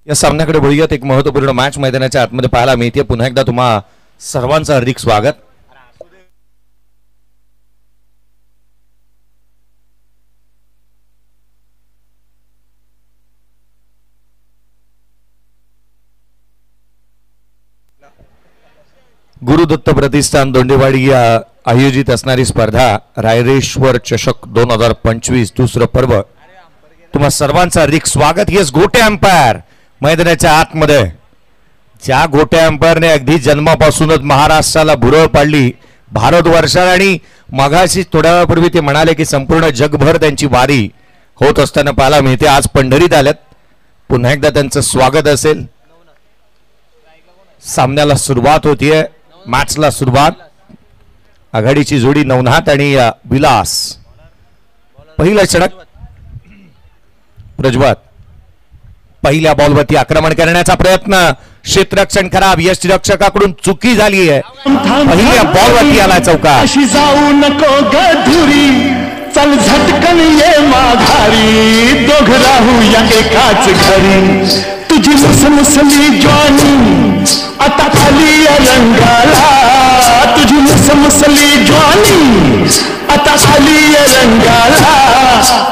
या सामन्याकडे वळूयात. एक महत्त्वपूर्ण मॅच मैदानाच्या आतमध्ये पाहायला मिळते. पुन्हा एकदा तुम्हा सर्वांचं हार्दिक स्वागत. गुरुदत्त प्रतिष्ठान दोंडेवाडी या आयोजित असणारी स्पर्धा रायरेश्वर चषक 2025 दुसरं पर्व. तुम्हा सर्वांचं हार्दिक स्वागत. येस, गोटे अंपायर मैदानाच्या आतमध्ये. ज्या गोटे अंपायरने अगदी जन्मापासूनच महाराष्ट्राला भुरळ पाडली भारतवर्षाला, आणि मगाशी थोड्या वेळापूर्वी ते म्हणाले की संपूर्ण जगभर त्यांची वारी होत असताना पाहायला मिळते. आज पंढरीत आल्यात. पुन्हा एकदा त्यांचं स्वागत असेल. सामन्याला सुरुवात होतीये. मॅचला सुरुवात. आघाडीची जोडी नवनाथ आणि विलास. पहिला षटक प्रज्वत. पहिल्या बॉलवरती आक्रमण करण्याचा प्रयत्न, क्षेत्ररक्षण खराब, यष्टिरक्षकाकडून चुकी झाली आहे. पहिल्या बॉलवरती आला चौकार. अशी जाऊ नको गधुरी, चल झटकन ये माघारी, दोघ राहू या एकाच घरी. तुझी मुसमुसली ज्वानी आता खाली रंगाला, तुझी मुसमुसली ज्वानी आता खाली रंगाला.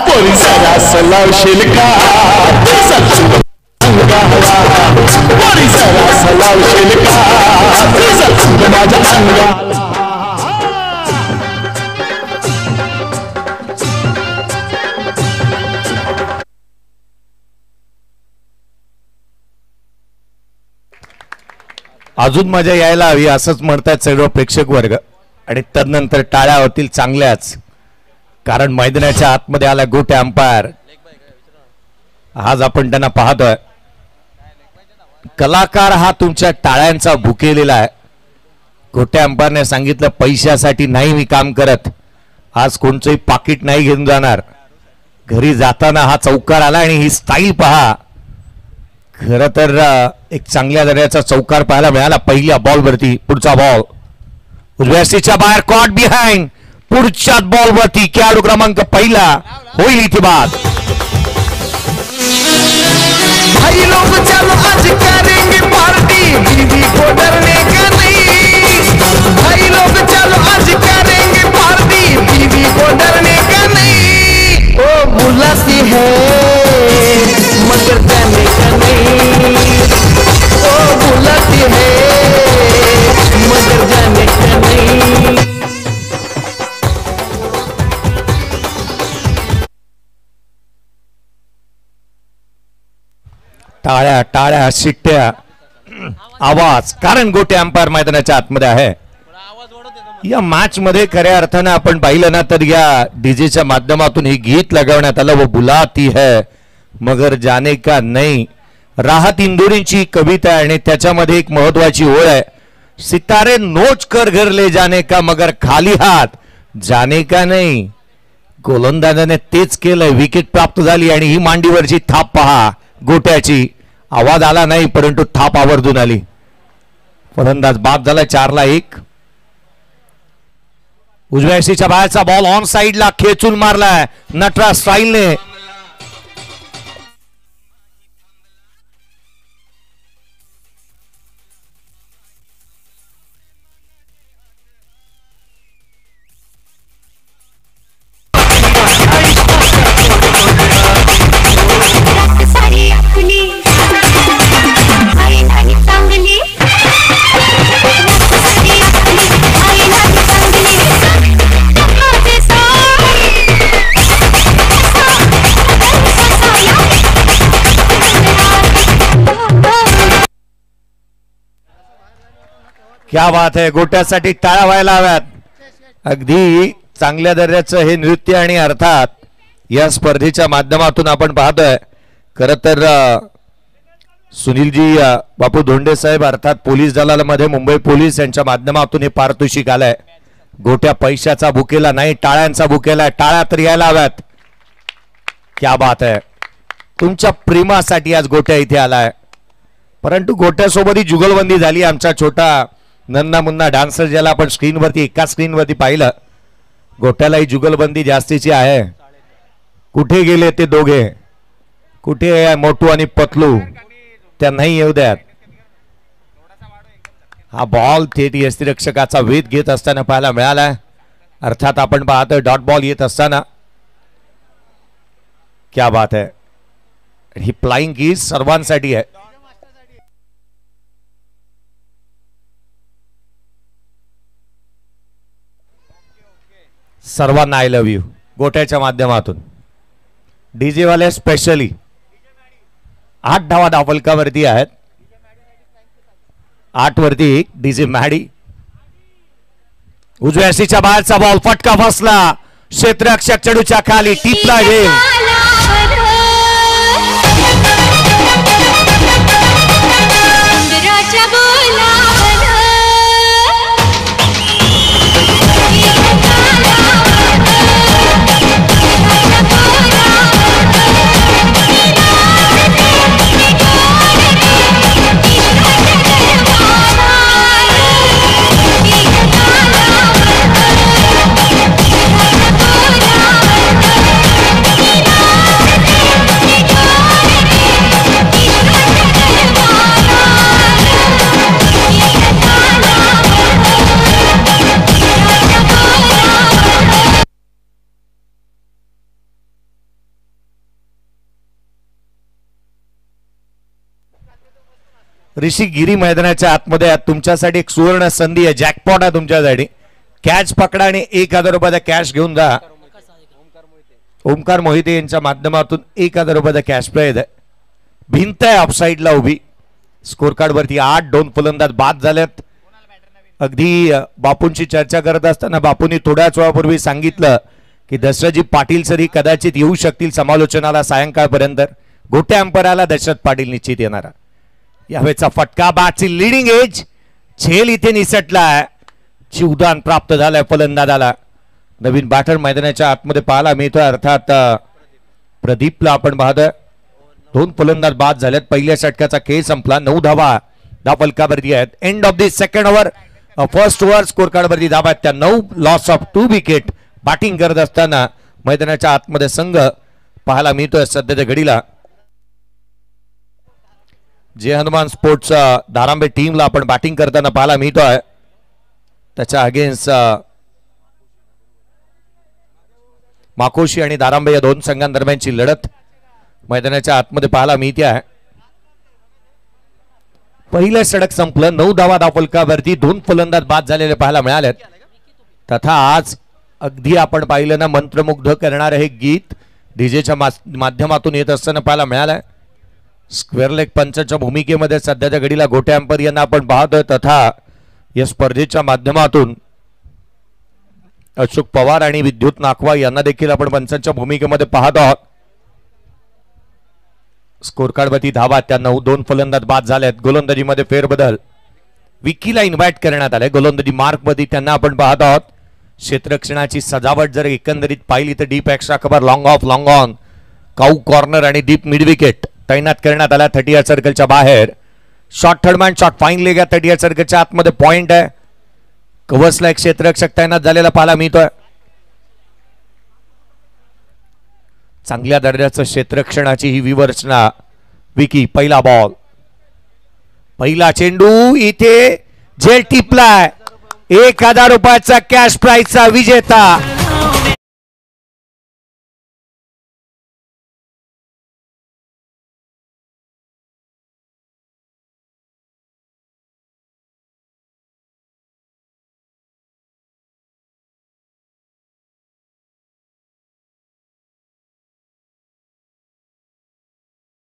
पोरी जरास लावशील का अंगाला, पोरी जरास लावशील का माझ्या अंगाला. अजून मजा यायला हवी असंच म्हणतात सर्व प्रेक्षक वर्ग. आणि तदनंतर टाळ्या होतील चांगल्याच, कारण मैदानाच्या आतमध्ये आला गोटे अंपायर. आज आपण त्यांना पाहतोय. कलाकार हा तुमच्या टाळ्यांचा भुकेलेला आहे. गोटे अंपायरने सांगितलं पैशासाठी नाही मी काम करत, आज कोणचंही पाकिट नाही घेऊन जाणार. घरी जाताना हा चौकार आला आणि ही स्टाईल पहा. खरं तर एक चांगल्या दर्जाचा चौकार पाहायला मिळाला पहिल्या बॉलवरती. पुढचा बॉल उजव्या सीच्या बाहेर, कॉट बिहाइंड. पुढच्या बॉलवरती खेळाडू क्रमांक पहिला होईल इथे बाद. भाई लोग चलो आज करेंगे पार्टी, बीवी को डरने का नहीं. भाई लोग चलो आज करेंगे पार्टी, बीवी को डरने का नहीं. ओ बुलाती है मगर जाने का नहीं, ओ बुलाती है मगर जाने का नहीं. टाळ्या टाळ्या शिट्ट्या आवाज, कारण गोटे अंपायर मैदानाच्या आतमध्ये आहे. या मॅच मध्ये खऱ्या अर्थानं आपण पाहिलं ना तर या डीजेच्या माध्यमातून हे गीत लगावण्यात आलं. वो बुलाती है मगर जाने का नहीं. राहत इंदुरीची कविता आहे आणि त्याच्यामध्ये एक महत्वाची ओळ आहे. सितारे नोच कर घर ले जाने का मगर खाली हात जाने का नहीं. गोलंदाजाने तेच केलंय. विकेट प्राप्त झाली आणि ही मांडीवरची थाप पहा गोट्याची. आवाज आला नाही परंतु थाप आवर्जून आली. फलंदाज बाद झाला. 4-1. उजव्या सीच्या बाहेरचा बॉल ऑन साइडला खेचून मारलाय नटराज स्टाईलने. क्या बात आहे. गोट्यासाठी टाळ्या व्हायला हव्यात. अगदी चांगल्या दर्जाचं हे नृत्य आणि अर्थात या स्पर्धेच्या माध्यमातून आपण पाहतोय. खरं तर सुनीलजी बापू धोंडे साहेब अर्थात पोलीस दलामध्ये मुंबई पोलीस यांच्या माध्यमातून हे पारितोषिक आलंय. गोट्या पैशाचा भुकेला नाही, टाळ्यांचा भुकेला. टाळ्या तर यायला हव्यात. क्या बात आहे. तुमच्या प्रेमासाठी आज गोट्या इथे आलाय. परंतु गोट्यासोबत ही जुगलबंदी झाली. आमचा छोटा नन्ना मुन्ना डान्सर ज्याला आपण स्क्रीनवरती एका स्क्रीनवरती पाहिलं, गोट्याला ही जुगलबंदी जास्तीची आहे. कुठे गेले ते दोघे? कुठे मोटू आणि पतलू? त्यांनाही येऊ द्यात. हा बॉल थेट यष्टिरक्षकाचा वेध घेत असताना पाहायला मिळाला. अर्थात आपण पाहतोय डॉट बॉल येत असताना. क्या बात है. ही फ्लाइंग कीज सर्वांसाठी आहे. सर्वांना आय लव्ह यू गोट्याच्या माध्यमातून. डीजे वाले स्पेशली 8 धावा धावफलकावरती आहेत. 8 वरती 1 डीजे मॅडी. उजव्या सीच्या बाहेरचा बॉल फटका बसला. क्षेत्ररक्षक चेंडूच्या खाली टिपला गेला. ऋषी गिरी मैदानाच्या आतमध्ये तुमच्यासाठी एक सुवर्ण संधी आहे. जॅकपॉट आहे तुमच्यासाठी. कॅच पकडा आणि 1000 रुपयाचा कॅश घेऊन जा. ओमकार मोहिते यांच्या माध्यमातून 1000 रुपयाचा कॅश प्राइज आहे. भिंत आहे ऑफसाईडला उभी. स्कोर कार्ड वरती 8 2 फलंदाज बाद झालेत. अगदी बापूंची चर्चा करत असताना बापूंनी थोड्याच वेळापूर्वी सांगितलं की दशरथजी पाटील सरी कदाचित येऊ शकतील समालोचनाला सायंकाळपर्यंत. गोट्या अंपराला दशरथ पाटील निश्चित येणार. यावेळेचा फटका बाची लिडिंग एज झेल इथे निसटलाय. जीवदान प्राप्त झालंय फलंदाजाला. नवीन बॅटर मैदानाच्या आतमध्ये पाहायला मिळतोय. अर्थात प्रदीपला आपण पाहतोय. 2 फलंदाज बाद झालेत. पहिल्या षटकाचा खेळ संपला. 9 धावा धावफलकावरती आहेत. End of the second over. First over score card वरती धावा आहेत त्या 9. Loss of 2 wicket. बॅटिंग करत असताना मैदानाच्या आतमध्ये संघ पाहायला मिळतोय सध्याच्या घडीला. जे हनुमान स्पोर्ट्स धारांबे टीमला आपण बॅटिंग करताना पाहायला मिळतोय. त्याच्या अगेन्स्ट माकोशी आणि धारांबे या 2 संघांदरम्यानची लढत मैदानाच्या आतमध्ये पाहायला मिळते आहे. पहिलं षटक संपलं. 9 धावा धावफलकावरती 2 फलंदाज बाद झालेले पाहायला मिळालेत. तथा आज अगदी आपण पाहिलं ना मंत्रमुग्ध करणारे हे गीत डीजेच्या माध्यमातून येत असताना पाहायला मिळालंय. स्क्वेअर लेग पंचाच्या भूमिकेमध्ये सध्याच्या घडीला गोटे अंपर यांना आपण पाहतोय. तथा या स्पर्धेच्या माध्यमातून अशोक पवार आणि विद्युत नाखवा यांना देखील आपण पंचांच्या भूमिकेमध्ये पाहत आहोत. स्कोर कार्ड वरती धावा त्या 9. 2 फलंदाज बाद झालेत. गोलंदाजीमध्ये फेरबदल. विकीला इन्व्हाइट करण्यात आले. गोलंदाजी मार्क मध्ये त्यांना आपण पाहत आहोत. क्षेत्ररक्षणाची सजावट जर एकंदरीत पाहिली तर deep extra cover, long of, long on, cow corner आणि डीप मिड विकेट तैनात करण्यात आला 30 यार्ड सर्कलच्या बाहेर. Short third man short fine leg 30 yard सर्कलच्या आतमध्ये पॉइंट आहे. कव्हर्सला एक क्षेत्ररक्षक तैनात झालेला पाहायला मिळतोय. चांगल्या दर्जाचं क्षेत्ररक्षणाची ही विवर्चना. विकी पहिला बॉल. पहिला चेंडू इथे झेल टिपलाय. 1000 रुपयाचा कॅश प्राइजचा विजेता.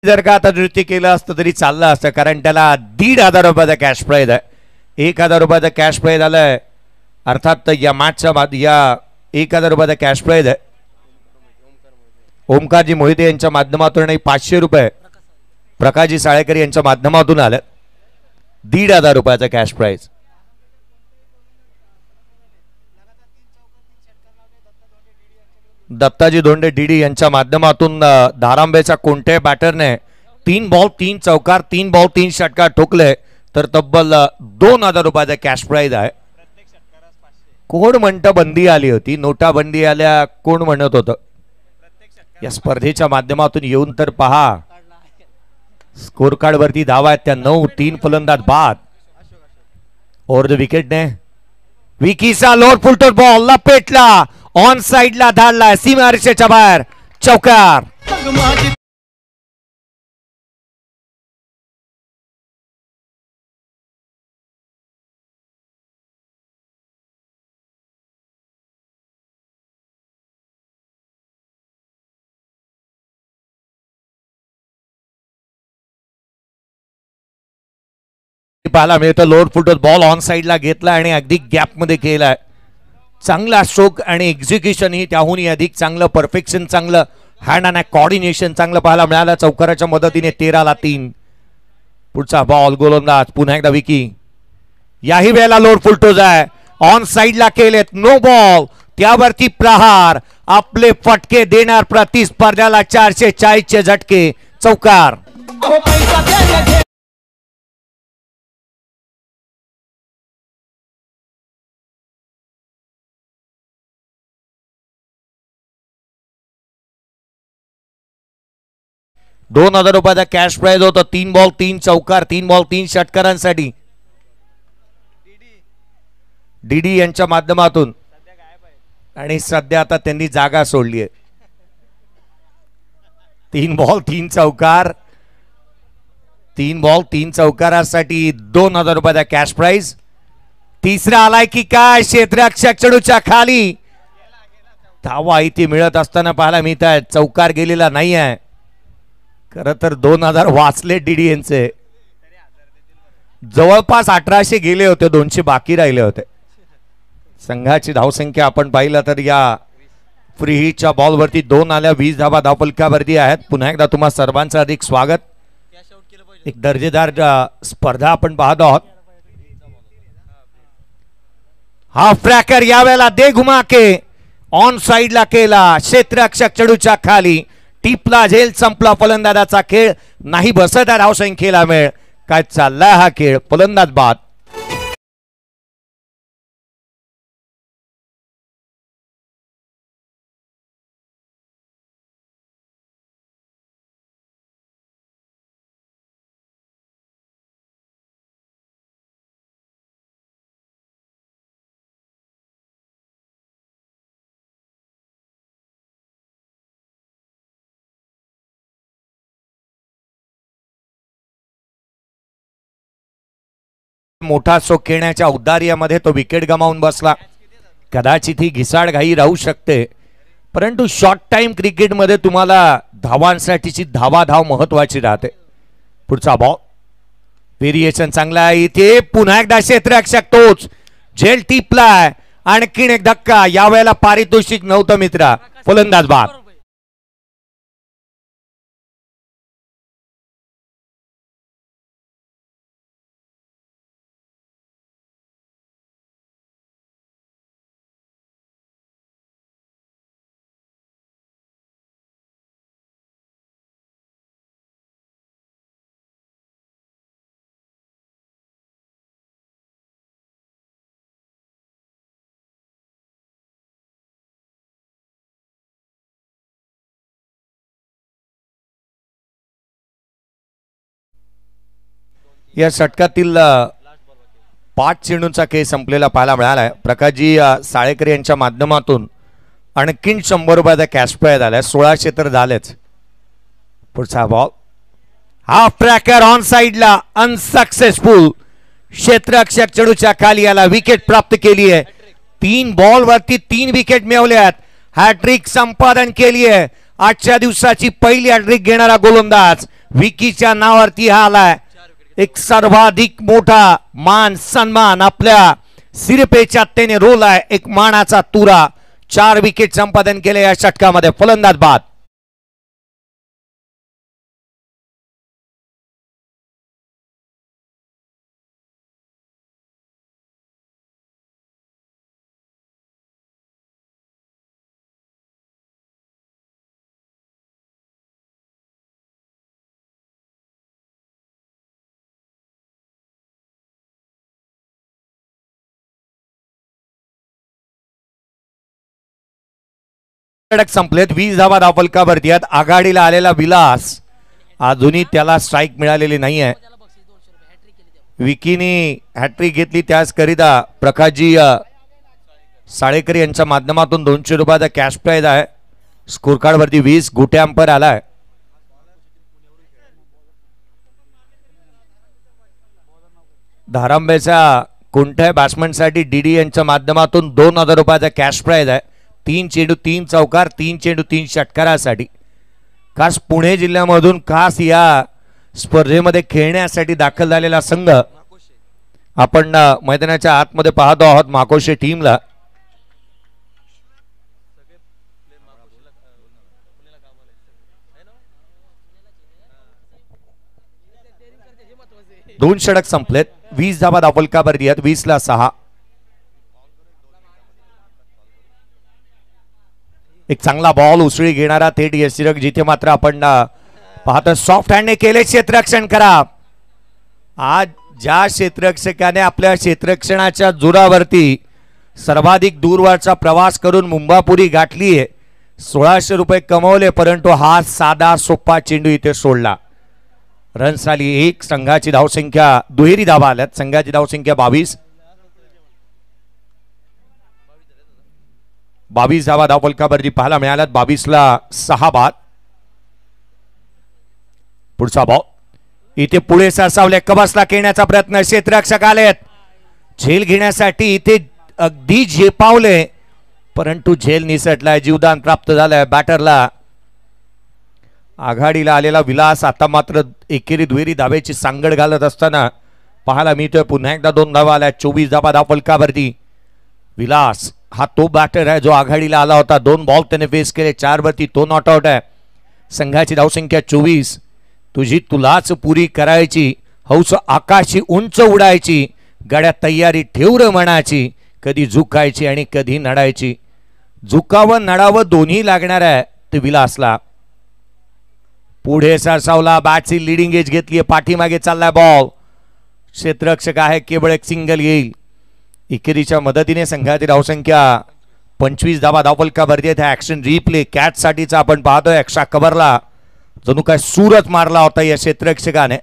जर का आता नृत्य केलं असतं तरी चाललं असतं कारण त्याला 1500 रुपयाचा कॅश प्राइज आहे. 1000 रुपयाचा कॅश प्राइज आलाय. अर्थात या मॅचच्या बाद या 1000 रुपयाचा कॅश प्राइज आहे. ओमकारजी मोहिते यांच्या माध्यमातून 500 रुपये प्रकाशजी साळेकर यांच्या माध्यमातून आले. 1500 रुपयाचा कॅश प्राइज. दत्ताजी धोंडे डीडी यांच्या माध्यमातून धारांबेच्या कोणत्याही बॅटरने 3 बॉल 3 चौकार 3 बॉल 3 षटकार ठोकले तर तब्बल 2000 रुपयाचा कॅश प्राइज आहे. कोण म्हणतं बंदी आली होती, नोटाबंदी आल्या कोण म्हणत होतं. या स्पर्धेच्या माध्यमातून येऊन तर पहा. स्कोर कार्ड वरती धावा आहेत त्या 9. 3 फलंदाज बाद. ओव्हर द विकेटने विकीचा लोड फुलटोर बॉल लपेटला, ऑन साइडला धाडला, सीमारेषेच्या बाहेर, चौकार. पाहायला मिळतं लोड फुलटोर बॉल ऑन साइडला घेतला आणि अगदी गॅप मध्ये केलाय. चांगला स्ट्रोक आणि एक्झिक्युशन ही त्याहूनही अधिक चांगलं, परफेक्शन चांगलं, हँड अँड कॉर्डिनेशन चांगलं पाहायला मिळालं. चौकाराच्या मदतीने 13-3. पुढचा बॉल गोलंदाज पुन्हा एकदा विकी. याही वेळेला लोड फुलटोज आहे, ऑन साइडला केलेत, नो बॉल, त्यावरती प्रहार, आपले फटके देणार प्रतिस्पर्ध्याला 440 झटके, चौकार. ₹2000 कॅश प्राइज होतं. 3 बॉल 3 चौकार, 3 बॉल 3 षटकारांसाठी डीडी यांच्या माध्यमातून. आणि सध्या आता त्यांनी जागा सोडली आहे. 3 बॉल 3 चौकार, 3 बॉल 3 चौकारासाठी ₹2000 कॅश प्राइज. तिसरा आलाय की काय, क्षेत्ररक्षक चेंडूच्या खाली, धावा इथे मिळत असताना पाहायला मिळत आहे. चौकार गेलेला नाही आहे. खरं तर 2000 वाचले डीडी यांचे. जवळपास 1800 गेले होते, 200 बाकी राहिले होते. संघाची धावसंख्या आपण पाहिलं तर या फ्री हिटच्या बॉलवरती 2 आल्या, 20 धावा धावफलकावरती आहेत. पुन्हा एकदा तुम्हा सर्वांचं अधिक स्वागत. एक दर्जेदार स्पर्धा आपण पाहत आहोत. हाफ ट्रॅकर यावेळेला दे घुमा के ऑन साइडला केला, क्षेत्ररक्षक चेंडूच्या खाली, टिपला, झेल, संपला फलंदाजाचा खेळ. नाही बसत आहे धावसंख्येला मेळ. काय चाललाय हा खेळ, फलंदाज बाद. मोठा शोक खेळण्याच्या उद्दार्यामध्ये तो विकेट गमावून बसला. कदाचित ही घिसाडघाई राहू शकते, परंतु शॉर्ट टाइम क्रिकेटमध्ये तुम्हाला धावांसाठीची धावाधाव महत्वाची राहते. पुढचा बॉल व्हेरिएशन चांगला आहे. इथे पुन्हा एकदा क्षेत्ररक्षक तोच, झेल टिपलाय, आणखीन एक धक्का. यावेळेला पारितोषिक नव्हतं मित्रा, फलंदाज बाद. या षटकातील 5 चेंडूंचा खेळ संपलेला पाहायला मिळालाय. प्रकाशजी साळेकर यांच्या माध्यमातून आणखीन ₹100 कॅश प्राइज आलाय. 1600 तर झालेच. पुढचा बॉल हाफ ट्रॅकर ऑन साइडला, अनसक्सेसफुल, क्षेत्ररक्षक चेंडूच्या खाली आला, विकेट प्राप्त केली आहे. 3 बॉल वरती 3 विकेट मिळवल्यात, हॅट्रिक संपादन केली आहे. आजच्या दिवसाची पहिली हॅट्रिक घेणारा गोलंदाज विकीच्या नावावरती हा आलाय. एक सर्वाधिक मोठा मान सन्मान आपल्या सिरपेच्या त्याने रोल आहे, एक मानाचा तुरा. 4 विकेट संपादन केले या षटकामध्ये, फलंदाज बाद. संपलेत, 20 धावा धावफलकावरती आहेत. आघाडीला आलेला विलास अजूनही त्याला स्ट्राईक मिळालेली नाही आहे. विकीने हॅट्रिक घेतली त्याचकरिता प्रकाशजी साळेकर यांच्या माध्यमातून 200 रुपयाचा कॅश प्राइज आहे. स्कोर कार्ड वरती 20 गोटे अंपर आलाय. धारांबेच्या कोणत्याही बॅट्समनसाठी डीडी यांच्या माध्यमातून 2000 रुपयाचा कॅश प्राइज आहे. 3 चेंडू 3 चौकार 3 चेंडू 3 षटकारासाठी खास पुणे जिल्ह्यामधून खास या स्पर्धेमध्ये खेळण्यासाठी दाखल झालेला संघ आपण मैदानाच्या आतमध्ये पाहतो आहोत. माकोशे टीमला दोन षटक संपलेत. 20 धावा दापलकावरती आहेत. 20-6. एक चांगला बॉल उसळी घेणारा थेट यष्टिरक जिथे मात्र आपण पाहतो सॉफ्ट हँडने केले क्षेत्ररक्षण करा. आज ज्या क्षेत्ररक्षकाने आपल्या क्षेत्ररक्षणाच्या जोरावरती सर्वाधिक दूरवरचा प्रवास करून मुंबापुरी गाठली आहे, 1600 रुपये कमवले, परंतु हा साधा सोपा चेंडू इथे सोडला. रन्स आली 1. संघाची धावसंख्या दुहेरी धावा आल्यात. संघाची धावसंख्या 22. 22 धावा धावफलकावरती पाहायला मिळाल्यात. 22-6 बाद. पुढचा बॉल इथे पुढे सरसावले. कबसला खेळण्याचा प्रयत्न. क्षेत्ररक्षक आलेत झेल घेण्यासाठी. इथे अगदी झेपावले परंतु झेल निसटलाय. जीवदान प्राप्त झालंय बॅटरला. आघाडीला आलेला विलास आता मात्र एकेरी दुहेरी धावेची सांगड घालत असताना पाहायला मिळतोय. पुन्हा एकदा 2 धावा आल्या. 24 धावा धावफलकावरती. विलास हा तो बॅटर आहे जो आघाडीला आला होता. 2 बॉल त्याने फेस केले. 4 वरती तो नॉट आउट आहे. संघाची धावसंख्या 24. तुझी तुलाच पुरी करायची हौस आकाशी उंच उडायची. गाड्या तयारी ठेव रे मनाची. कधी झुकायची आणि कधी नडायची. झुकावं नडावं दोन्ही लागणार आहे ते विलासला. पुढे सरसावला. बॅटची लिडिंग एज घेतलीये. पाठीमागे चाललाय बॉल. क्षेत्ररक्षक आहे केवळ एक सिंगल येईल. इकेरीच्या मदतीने संघाची धावसंख्या 25 धावा धावफलकावरती आहे. ऍक्शन रिप्ले कॅच साठीचा आपण पाहतोय. एक्स्ट्रा कव्हरला जणू काय सूरच मारला होता या क्षेत्ररक्षकाने.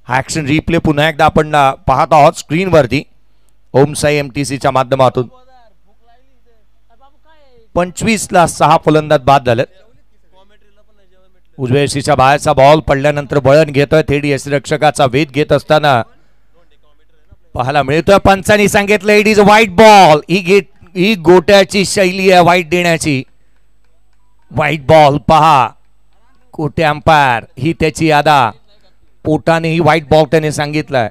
हा ऍक्शन रिप्ले पुन्हा एकदा आपण पाहत आहोत स्क्रीनवरती ओमसाई MTCच्या माध्यमातून. 25-6 फलंदाज बाद झाले. उजव्या यष्टीच्या बाहेरचा बॉल पडल्यानंतर वळण घेतोय. थेट यष्टीरक्षकाचा वेध घेत असताना पाहायला मिळतोय. पंचांनी सांगितलं इट इज व्हाईट बॉल. ही गोट्याची शैली आहे व्हाईट देण्याची. व्हाईट बॉल पहा. गोटे अंपायर ही त्याची यादा. पोटाने ही व्हाईट बॉल त्याने सांगितलंय.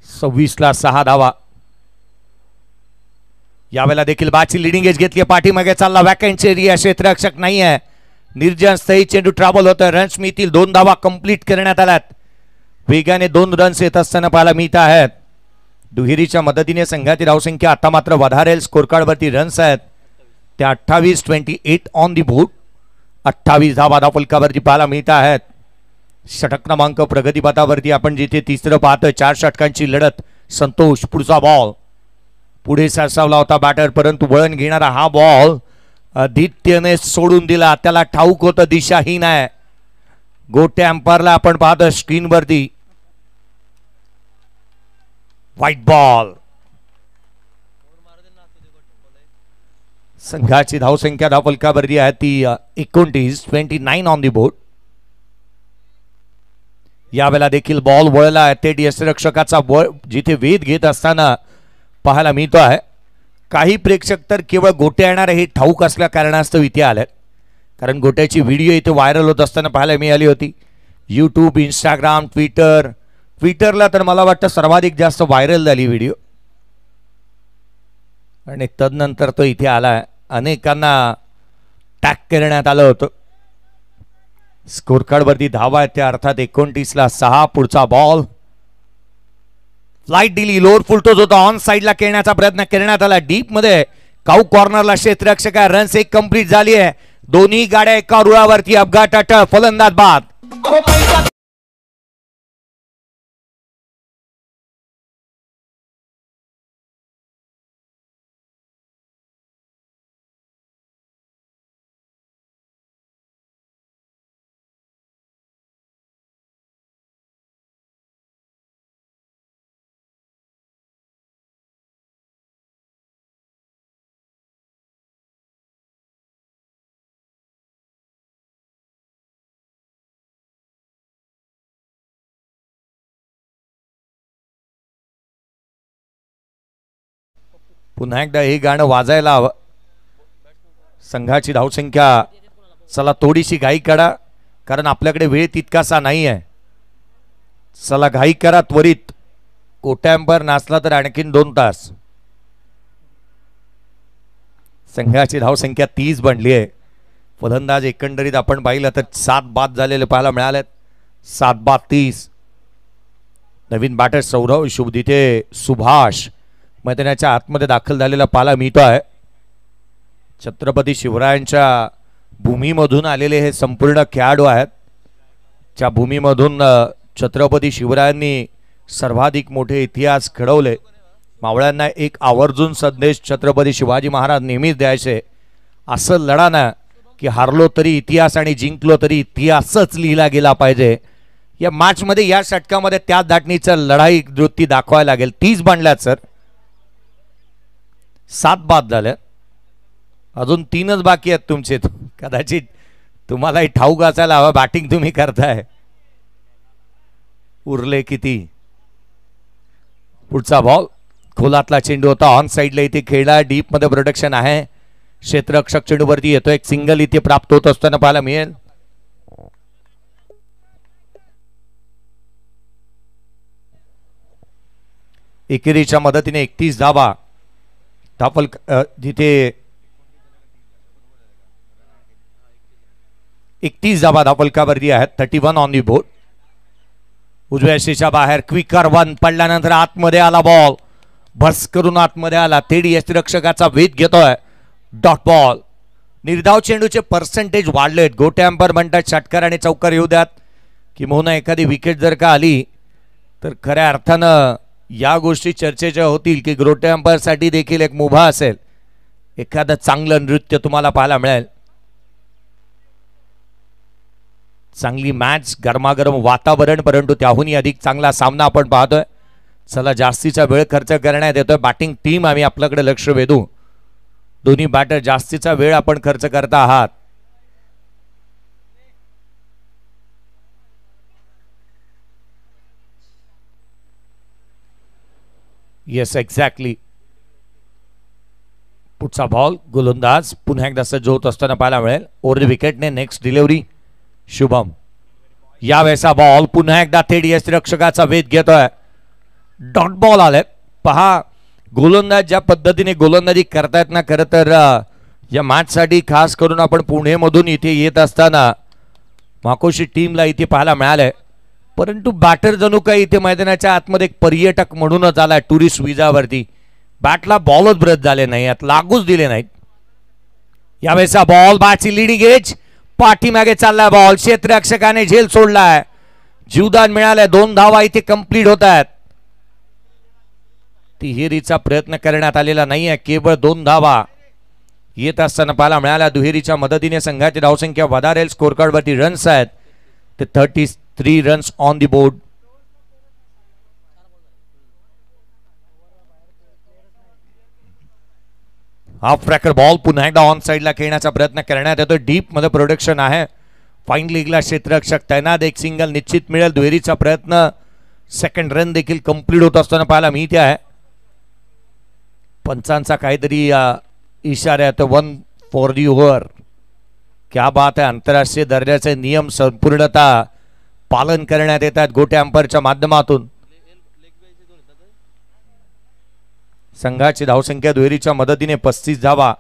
26-6 धावा. यावेळेला देखील बाची लिडिंग एज घेतली. पाठीमागे चालला वॅकंट एरिया. क्षेत्ररक्षक नाही आहे. निर्जन स्थळी चेंडू ट्रॅव्हल होतोय. रन्स मिळतील. 2 धावा कंप्लीट करण्यात आल्यात. वेगाने 2 रन्स येत असताना पाहायला मिळत आहेत. दुहेरीच्या मदतीने संघाची धावसंख्या आता मात्र वधारेल. स्कोर कार्ड वरती रन्स आहेत त्या 28-28 ऑन दी बोर्ड. 28 धावा धावफलकावरती पाहायला मिळत आहेत. षटक क्रमांक प्रगतीपथावरती आपण जिथे तिसरं पाहतोय. 4 षटकांची लढत. संतोष पुढचा बॉल. पुढे सरसावला होता बॅटर परंतु वळण घेणारा हा बॉल आदित्यने सोडून दिला. त्याला ठाऊक होतं दिशाहीन आहे. गोटे अंपायरला आपण पाहतोय स्क्रीनवरती. White ball. संघाची धावसंख्या धावफलकावरती आहे ती 29 ऑन दी बोर्ड. यावेळेला देखील बॉल वळला. थेट यष्टीरक्षकाचा जिथे वेध घेत असताना पाहायला मिळतो आहे. काही प्रेक्षक तर केवळ गोटे येणार हे ठाऊक असल्या कारणास्तव इथे आलेत. कारण गोट्याची व्हिडिओ इथे व्हायरल होत असताना पाहायला मिळाली होती. यूट्यूब, इंस्टाग्राम, ट्विटरला तर मला वाटतं सर्वाधिक जास्त व्हायरल झाली व्हिडिओ. आणि तदनंतर तो इथे आला. अनेकांना टॅग करण्यात आलं होतं. स्कोर कार्ड वरती धावा आहेत त्या अर्थात 29-6. पुढचा बॉल फ्लाइट दिली. लोअर फुलटोज होता. ऑन साइडला खेळण्याचा प्रयत्न करण्यात आला. डीप मध्ये काऊ कॉर्नरला क्षेत्ररक्षक आहे. रन्स 1 कंप्लीट झाली आहे. दोन्ही गाड्या एका रुळावरती. अपघात फलंदाज बाद. पुन्हा एकदा हे गाणं वाजायला हवं. संघाची धावसंख्या चला थोडीशी घाई करा कारण आपल्याकडे वेळ तितकासा नाही आहे. चला घाई करा त्वरित. कोट्यांबर नाचला तर आणखीन 2 तास. संघाची धावसंख्या 30 बनली आहे. फलंदाज एकंदरीत आपण पाहिलं तर 7 बाद झालेले पाहायला मिळालेत. 7 बाद 30. नवीन बॅटर सौरव शुभदिते सुभाष मैदानाच्या आतमध्ये दाखल झालेला पाहायला मिळतो आहे. छत्रपती शिवरायांच्या भूमीमधून आलेले हे संपूर्ण खेळाडू आहेत. त्या भूमीमधून छत्रपती शिवरायांनी सर्वाधिक मोठे इतिहास घडवले. मावळ्यांना एक आवर्जून संदेश छत्रपती शिवाजी महाराज नेहमीच द्यायचे, असं लढा ना की हारलो तरी इतिहास आणि जिंकलो तरी इतिहासच लिहिला गेला पाहिजे. या मॅच मध्ये या षटकामध्ये त्या दाटणीचा लढाई वृत्ती दाखवायला लागेल. 30 बनल्यात सर. 7 बाद झाल्या. अजून 3च बाकी आहेत तुमचे. कदाचित तुम्हालाही ठाऊक असायला हवं बॅटिंग तुम्ही करताय. उरले किती. पुढचा बॉल खोलातला चेंडू होता. ऑन साइडला इथे खेळला. डीप मध्ये प्रोडक्शन आहे. क्षेत्ररक्षक चेंडूवरती येतो. एक सिंगल इथे प्राप्त होत असताना पाहायला मिळेल. एकेरीच्या मदतीने 31 धावा. धाफल जिथे 31 धावा धाफलकावरती आहेत. 31 ऑन दी बोर्ड. उजव्या शेच्या बाहेर क्विकर 1 पडल्यानंतर आतमध्ये आला बॉल. भस करून आतमध्ये आला. थेट यष्टिरक्षकाचा वेध घेतोय. Dot ball. निर्धाव चेंडूचे पर्सेंटेज वाढलेत. गोटे अंपायर म्हणतात षटकार आणि चौकार येऊ द्यात. किंबहुना एखादी विकेट जर का आली तर खऱ्या अर्थानं या गोष्टी चर्चेच्या होतील की गोटे अंपायर साठी देखील एक मुभा असेल. एखादं चांगलं नृत्य तुम्हाला पाहायला मिळेल. चांगली मॅच, गरमागरम वातावरण, परंतु त्याहूनही अधिक चांगला सामना आपण पाहतोय. चला जास्तीचा वेळ खर्च करण्यात येतोय. बॅटिंग टीम आम्ही आपल्याकडे लक्ष वेधू. दोन्ही बॅटर जास्तीचा वेळ आपण खर्च करता आहात. Yes exactly. पुढचा बॉल गोलंदाज पुन्हा एकदा सज्ज होत असताना पाहायला मिळेल. ओव्हर द विकेटने नेक्स्ट डिलिव्हरी शुभम. यावेळेचा बॉल पुन्हा एकदा थेट यष्टिरक्षकाचा वेध घेतोय. डॉट बॉल आलाय. पहा गोलंदाज ज्या पद्धतीने गोलंदाजी करतायत ना. खरं तर या मॅच साठी खास करून आपण पुणे मधून इथे येत असताना माकोशी टीमला इथे पाहायला मिळालंय. परंतु बॅटर जणू काही इथे मैदानाच्या आतमध्ये एक पर्यटक म्हणूनच आलाय टुरिस्ट विजावरती. बॅटला बॉलच ब्रश झाले नाही, लागूच दिले नाहीत. यावेळेचा बॉल बॅटची लिडिंग एज. पाठीमागे चाललाय बॉल. क्षेत्ररक्षकाने झेल सोडलाय. जीवदान मिळालंय. 2 धावा इथे कंप्लीट होत आहेत. तिहेरीचा प्रयत्न करण्यात आलेला नाहीये. केवळ 2 धावा येत असताना पाहायला मिळाल्या. दुहेरीच्या मदतीने संघाची धावसंख्या वधारेल. स्कोर कार्ड वरती रन्स आहेत ते 33 runs on the board. Half tracker ball पुन्हा एकदा ऑन साइडला खेळण्याचा प्रयत्न करण्यात येतो. डीप मध्ये प्रोडक्शन आहे. फाईन लीगला क्षेत्ररक्षक तैनात. एक सिंगल निश्चित मिळेल. दुहेरीचा प्रयत्न सेकंड रन देखील कंप्लीट होत असताना पाहायला मिळते आहे. पंचांचा काहीतरी इशारा आहे. 1 फॉर दी ओव्हर. क्या बात आहे. आंतरराष्ट्रीय दर्जाचे नियम संपूर्णतः पालन करण्यात येतात गोटे अंपायरच्या माध्यमातून. संघाची धावसंख्या दुहेरीच्या मदतीने 35 धावा.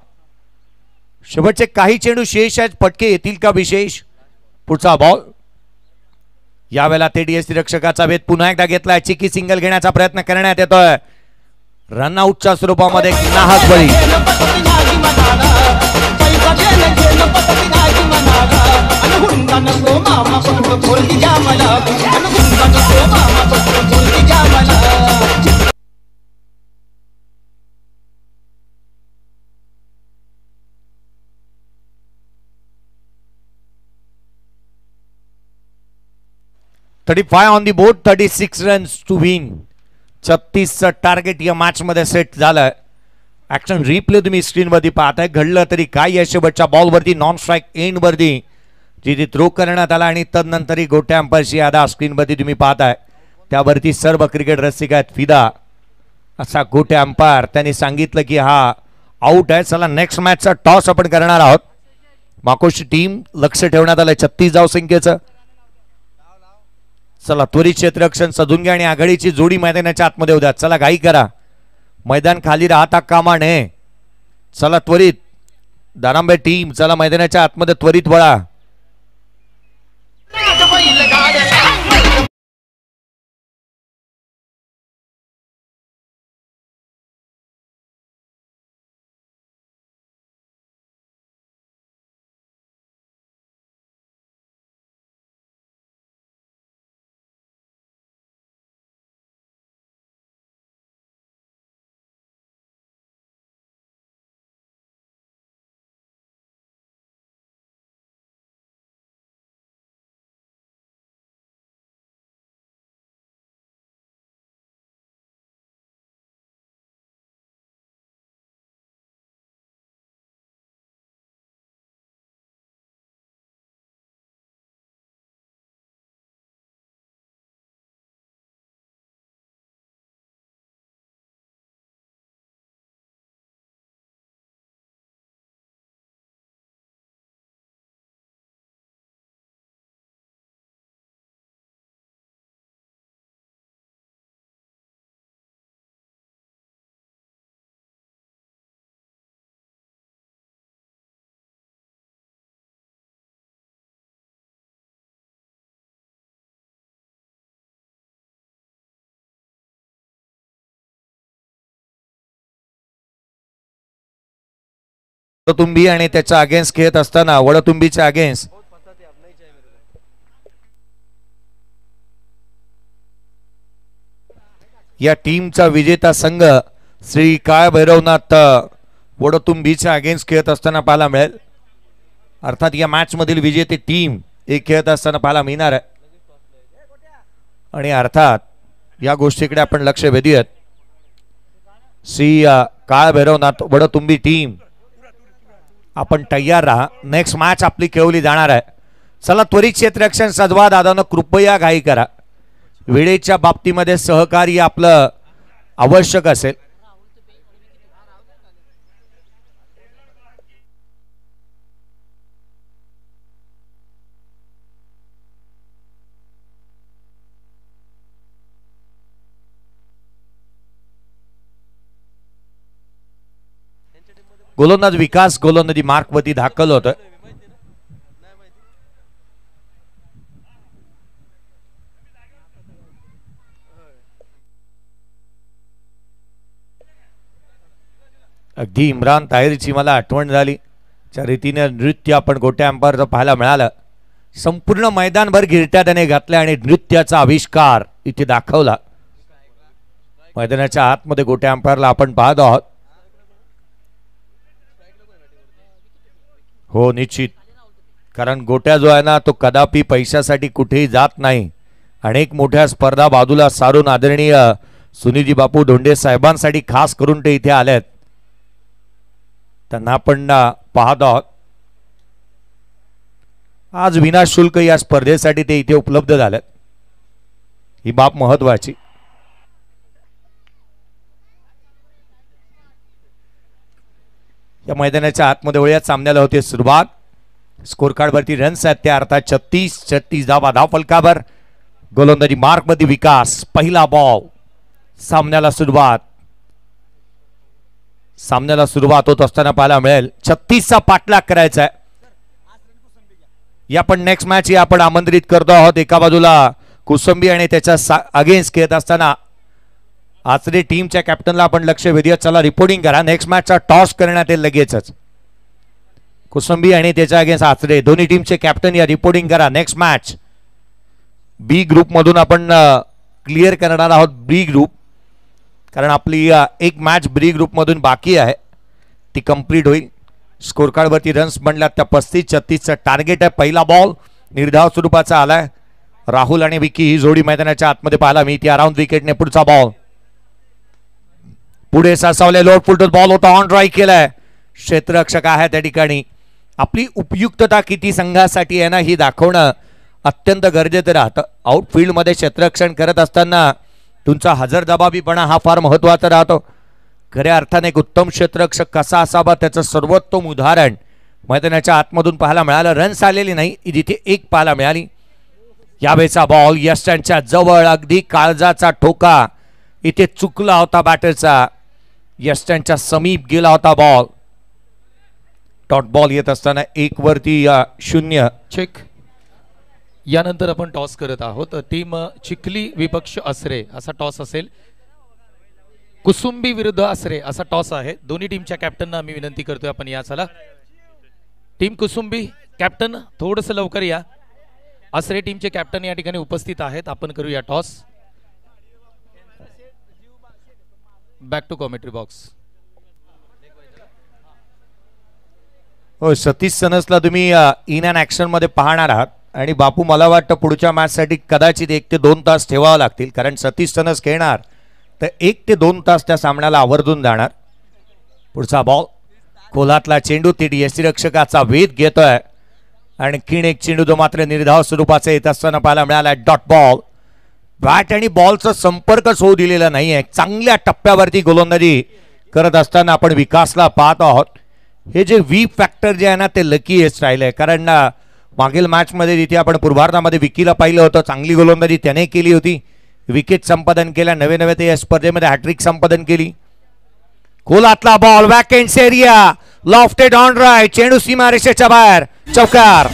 शेवटचे काही चेंडू शेष आहेत. फटके येतील का विशेष. पुढचा बॉल. यावेळेला थेट यष्टिरक्षकाचा वेध पुन्हा एकदा घेतलाय. चिकी सिंगल घेण्याचा प्रयत्न करण्यात येतोय. रनआउटच्या स्वरूपामध्ये नाहक बळी. $35 on the board. 36 runs to win. 36चं टार्गेट या मॅच मध्ये सेट झालंय. ऍक्शन रिप्ले तुम्ही स्क्रीनवरती पाहताय. घडलं तरी काय या शेवटच्या बॉलवरती नॉन स्ट्राईक एंड वरती जिथे थ्रो करण्यात आला आणि तदनंतरही गोट्या अंपायरची यादा स्क्रीनवरती तुम्ही पाहताय. त्यावरती सर्व क्रिकेट रसिक आहेत फिदा. असा गोटे अंपायर त्यांनी सांगितलं की हा आउट आहे. चला नेक्स्ट मॅचचा टॉस आपण करणार आहोत. माकोशी टीम लक्ष ठेवण्यात आलंय 36 धाव संख्येचं. चला त्वरित क्षेत्ररक्षण सजून घ्या आणि आघाडीची जोडी मैदानाच्या आतमध्ये होऊ द्या. चला घाई करा, मैदान खाली राहता कामा नये. चला त्वरित दारांबे टीम चला मैदानाच्या आतमध्ये त्वरित वळा. वडतुंबी आणि त्याच्या अगेन्स्ट खेळत असताना वडतुंबीच्या अगेन्स्ट या टीमचा विजेता संघ श्री काळ भैरवनाथ वडतुंबीच्या अगेन्स्ट खेळत असताना पाहायला मिळेल. अर्थात या मॅच मधील विजेते टीम एक खेळत असताना पाहायला मिळणार आहे. आणि अर्थात या गोष्टीकडे आपण लक्ष वेधूयात. श्री काळ भैरवनाथ वडतुंबी टीम आपण तयार राहा. नेक्स्ट मॅच आपली खेळवली जाणार आहे. चला त्वरित क्षेत्ररक्षण सजवा दादानं कृपया घाई करा. वेळेच्या बाबतीमध्ये सहकार्य आपलं आवश्यक असेल. गोलंदाज विकास गोलंदाजी मार्कवरती दाखल होत. अगदी इम्रान ताहिरची मला आठवण झाली. त्या रीतीने नृत्य आपण गोट्या अंपायरचं पाहायला मिळालं. संपूर्ण मैदानभर गिरट्या त्याने घातल्या आणि नृत्याचा आविष्कार इथे दाखवला. मैदानाच्या आतमध्ये गोट्या अंपायरला आपण पाहत आहोत. हो निश्चित, कारण गोट्या जो आहे ना तो कदापि पैशासाठी कुठेही जात नाही. अनेक मोठ्या स्पर्धा बाजूला सारून आदरणीय सुनीजी बापू धोंडे साहेबांसाठी खास करून ते इथे आलेत. त्यांना आपण पाहत आहोत. आज विनाशुल्क या स्पर्धेसाठी ते इथे उपलब्ध झालेत. ही बाब महत्वाची. या मैदानाच्या आतमध्ये वळ्यात सामन्याला होते सुरुवात. स्कोर कार्ड वरती रन्स आहेत त्या अर्थात 36 धावा धाव फलकावर. गोलंदाजी मार्क मध्ये विकास. पहिला बॉल. सामन्याला सुरुवात होत असताना पाहायला मिळेल 36चा पाठलाग करायचा आहे. या पण नेक्स्ट मॅच ही आपण आमंत्रित करतो आहोत. एका बाजूला कुसुंबी आणि त्याच्या अगेन्स्ट खेळत असताना आचरे टीमच्या कॅप्टनला आपण लक्ष वेधूया. चला रिपोर्टिंग करा. नेक्स्ट मॅचचा टॉस करण्यात येईल लगेचच. कुसुंबी आणि त्याच्या अगेन्स्ट आचरे दोन्ही टीमचे कॅप्टन या रिपोर्टिंग करा. नेक्स्ट मॅच बी ग्रुप मधून आपण क्लिअर करणार आहोत. बी ग्रुप, कारण आपली एक मॅच बी ग्रुप मधून बाकी आहे, ती कंप्लीट होईल. स्कोर कार्ड वरती रन्स बनला त्या 35-36चं टार्गेट आहे. पहिला बॉल निर्धाव स्वरूपाचा आलाय. राहुल आणि विकी ही जोडी मैदानाच्या आतमध्ये पाहायला मिळते. अराउंड विकेटने पुढचा बॉल पुढे सासावले. लोड फुलटून बॉल होता. ऑन ड्राईव्ह केलाय. क्षेत्ररक्षक आहे त्या ठिकाणी. आपली उपयुक्तता किती संघासाठी आहे ना ही दाखवणं अत्यंत गरजेचं राहतं. आउटफील्ड मध्ये क्षेत्ररक्षण करत असताना तुमचा हजरजबाबीपणा हा फार महत्वाचा राहतो. खऱ्या अर्थाने एक उत्तम क्षेत्ररक्षक कसा असावा त्याचं सर्वोत्तम उदाहरण मैदानाच्या आतमधून पाहायला मिळालं. रन्स आलेली नाही, जिथे एक पाहायला मिळाली. यावेळेचा बॉल यस्टनच्या जवळ, अगदी काळजाचा ठोका इथे चुकला होता बॅटरचा. यस्टनच्या समीप गेला होता बॉल. डॉट बॉल येत असताना 1 वरती 0 चेक. यानंतर आपण टॉस करत आहोत. टीम चिखली विपक्ष असरे असा टॉस असेल. कुसुंबी विरुद्ध असरे असा टॉस आहे. दोन्ही टीमच्या कॅप्टनना आम्ही विनंती करतोय आपण या. चला टीम कुसुंबी कॅप्टन थोडंसं लवकर या. असरे टीमचे कॅप्टन या ठिकाणी उपस्थित आहेत. आपण करूया toss. Back to commentary box. हो, सतीश सनसला तुम्ही इन अँड ऍक्शन मध्ये पाहणार आहात. आणि बापू मला वाटतं पुढच्या मॅच साठी कदाचित 1 ते 2 तास ठेवावं लागतील, कारण सतीश सनस खेळणार तर 1 ते 2 तास त्या सामन्याला आवर्जून जाणार. पुढचा बॉल, खोलातला चेंडू थेट यष्टिरक्षकाचा वेध घेतोय. आणखीन एक चेंडू जो मात्र निर्धाव स्वरूपाचा येत असताना पाहायला मिळाला. Dot ball. बॅट आणि बॉलचा संपर्कच होऊ दिलेला नाहीये. चांगल्या टप्प्यावरती गोलंदाजी करत असताना आपण विकासला पाहत आहोत. हे जे वी फॅक्टर जे आहे ना ते लकी हेच राहिलंय, कारण मागील मॅच मध्ये जिथे आपण पूर्वार्धामध्ये विकीला पाहिलं होतं, चांगली गोलंदाजी त्याने केली होती. विकेट संपादन केल्या, नवे नवे ते या स्पर्धेमध्ये हॅट्रिक संपादन केली. खोलातला ball, vacants area, lofted on right, चेंडू सीमारेषेच्या बाहेर, चौकार.